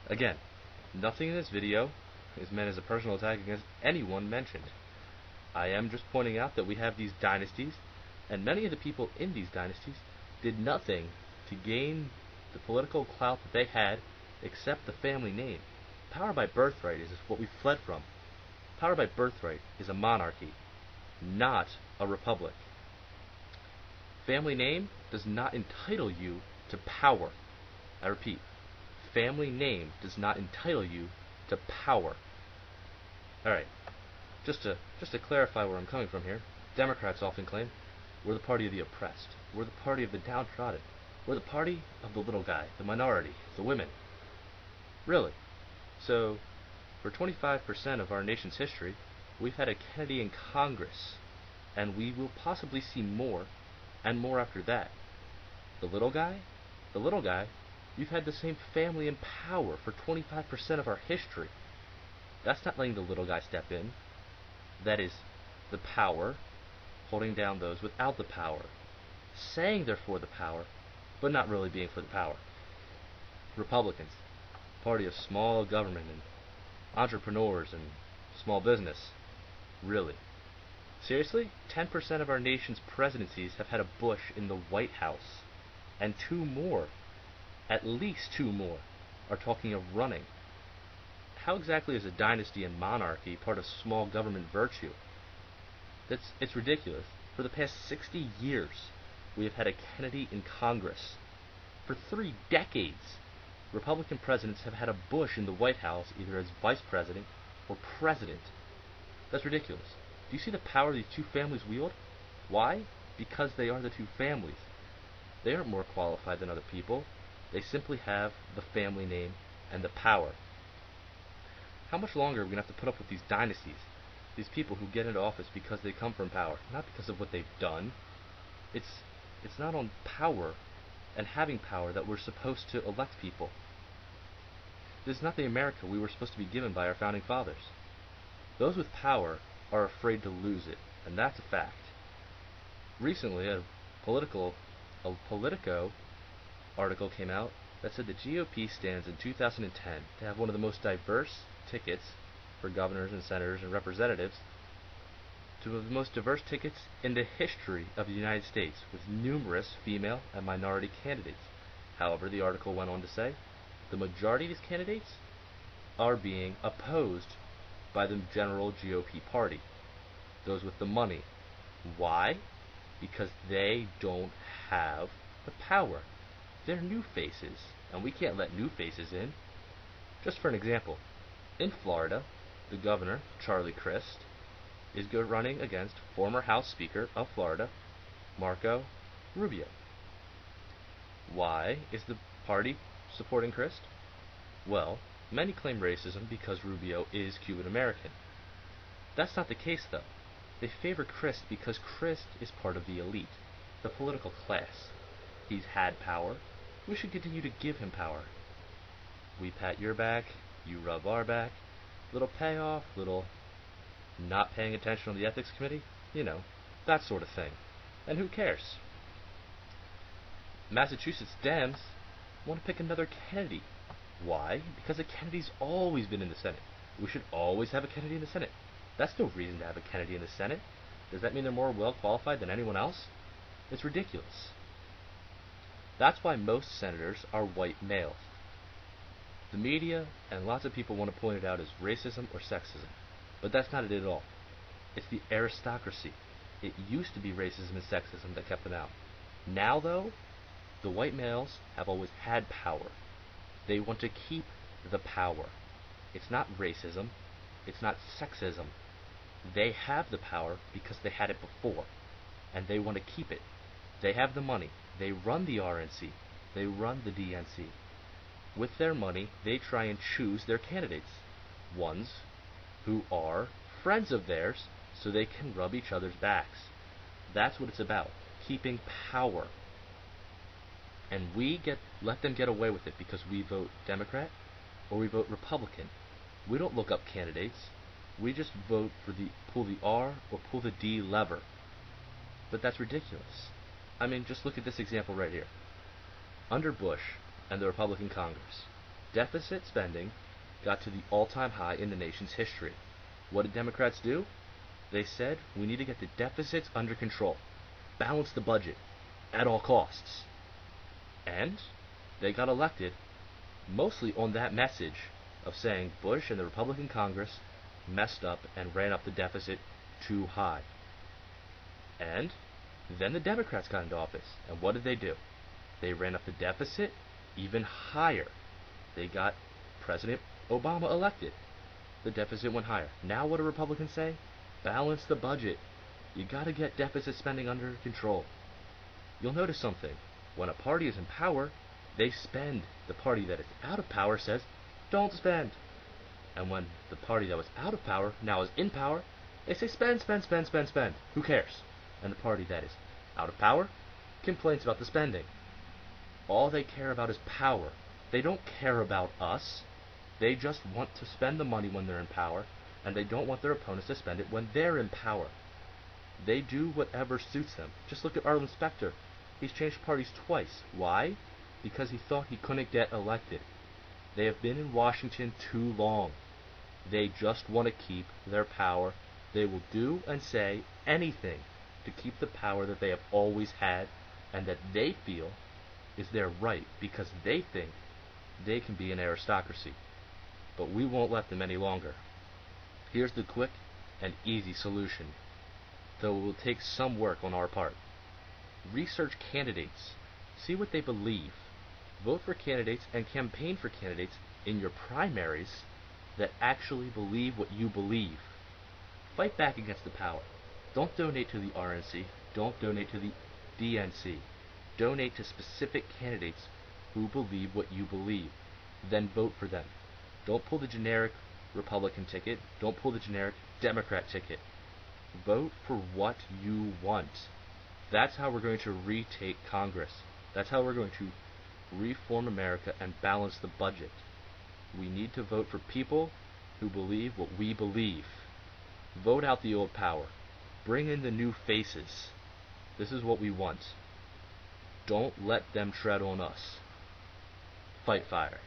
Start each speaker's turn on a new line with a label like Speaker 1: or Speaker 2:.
Speaker 1: Again, nothing in this video is meant as a personal attack against anyone mentioned. I am just pointing out that we have these dynasties, and many of the people in these dynasties did nothing to gain the political clout that they had except the family name. Power by birthright is what we fled from. Power by birthright is a monarchy, not a republic. Family name does not entitle you to power. I repeat, family name does not entitle you to power. Alright, just to clarify where I'm coming from here, Democrats often claim we're the party of the oppressed, we're the party of the downtrodden, we're the party of the little guy, the minority, the women. Really? So, for 25% of our nation's history, we've had a Kennedy in Congress, and we will possibly see more, and more after that. The little guy? The little guy, you've had the same family in power for 25% of our history. That's not letting the little guy step in. That is the power, holding down those without the power, saying they're for the power, but not really being for the power. Republicans, party of small government and entrepreneurs and small business. Really? Seriously? 10% of our nation's presidencies have had a Bush in the White House, and two more, at least two more, are talking of running. How exactly is a dynasty and monarchy part of small government virtue? It's ridiculous. For the past 60 years, we have had a Kennedy in Congress. For 3 decades, Republican presidents have had a Bush in the White House, either as vice president or president. That's ridiculous. Do you see the power these two families wield? Why? Because they are the two families. They aren't more qualified than other people. They simply have the family name and the power. How much longer are we going to have to put up with these dynasties? These people who get into office because they come from power, not because of what they've done. It's not on power and having power that we're supposed to elect people. This is not the America we were supposed to be given by our founding fathers. Those with power are afraid to lose it, and that's a fact. Recently, a Politico article came out that said the GOP stands in 2010 to have one of the most diverse tickets for governors and senators and representatives, to the most diverse tickets in the history of the United States, with numerous female and minority candidates. However, the article went on to say the majority of these candidates are being opposed by the general GOP party, those with the money. Why? Because they don't have the power. They're new faces, and we can't let new faces in. Just for an example, in Florida, the governor, Charlie Crist, is running against former House Speaker of Florida, Marco Rubio. Why is the party supporting Crist? Well, many claim racism because Rubio is Cuban American. That's not the case, though. They favor Crist because Crist is part of the elite, the political class. He's had power. We should continue to give him power. We pat your back, you rub our back. Little payoff, little not paying attention on the ethics committee, that sort of thing. And who cares? Massachusetts Dems want to pick another Kennedy. Why? Because a Kennedy's always been in the Senate. We should always have a Kennedy in the Senate. That's no reason to have a Kennedy in the Senate. Does that mean they're more well qualified than anyone else? It's ridiculous. That's why most senators are white males. The media and lots of people want to point it out as racism or sexism, but that's not it at all. It's the aristocracy. It used to be racism and sexism that kept them out. Now, though, the white males have always had power. They want to keep the power. It's not racism. It's not sexism. They have the power because they had it before, and they want to keep it. They have the money. They run the RNC. They run the DNC. With their money, they try and choose their candidates, ones who are friends of theirs, so they can rub each other's backs. That's what it's about, keeping power. And we let them get away with it because we vote Democrat or we vote Republican. We don't look up candidates. We just vote for pull the R or pull the D lever. But that's ridiculous. I mean, just look at this example right here. Under Bush and the Republican Congress, Deficit spending got to the all-time high in the nation's history. What did Democrats do? They said, we need to get the deficits under control. Balance the budget at all costs. And they got elected mostly on that message of saying Bush and the Republican Congress messed up and ran up the deficit too high. And then the Democrats got into office. And what did they do? They ran up the deficit even higher. They got President Obama elected. The deficit went higher. Now what do Republicans say? Balance the budget. You got to get deficit spending under control. You'll notice something. When a party is in power, they spend. The party that is out of power says, don't spend. And when the party that was out of power now is in power, they say spend, spend, spend, spend, spend. Who cares? And the party that is out of power complains about the spending. All they care about is power. They don't care about us. They just want to spend the money when they're in power, and they don't want their opponents to spend it when they're in power. They do whatever suits them. Just look at Arlen Specter. He's changed parties twice. Why? Because he thought he couldn't get elected. They have been in Washington too long. They just want to keep their power. They will do and say anything to keep the power that they have always had and that they feel is their right because they think they can be an aristocracy. But we won't let them any longer. Here's the quick and easy solution, though it will take some work on our part. Research candidates. See what they believe. Vote for candidates and campaign for candidates in your primaries that actually believe what you believe. Fight back against the power. Don't donate to the RNC. Don't donate to the DNC. Donate to specific candidates who believe what you believe. Then vote for them. Don't pull the generic Republican ticket. Don't pull the generic Democrat ticket. Vote for what you want. That's how we're going to retake Congress. That's how we're going to reform America and balance the budget. We need to vote for people who believe what we believe. Vote out the old power. Bring in the new faces. This is what we want. Don't let them tread on us. Fight fire.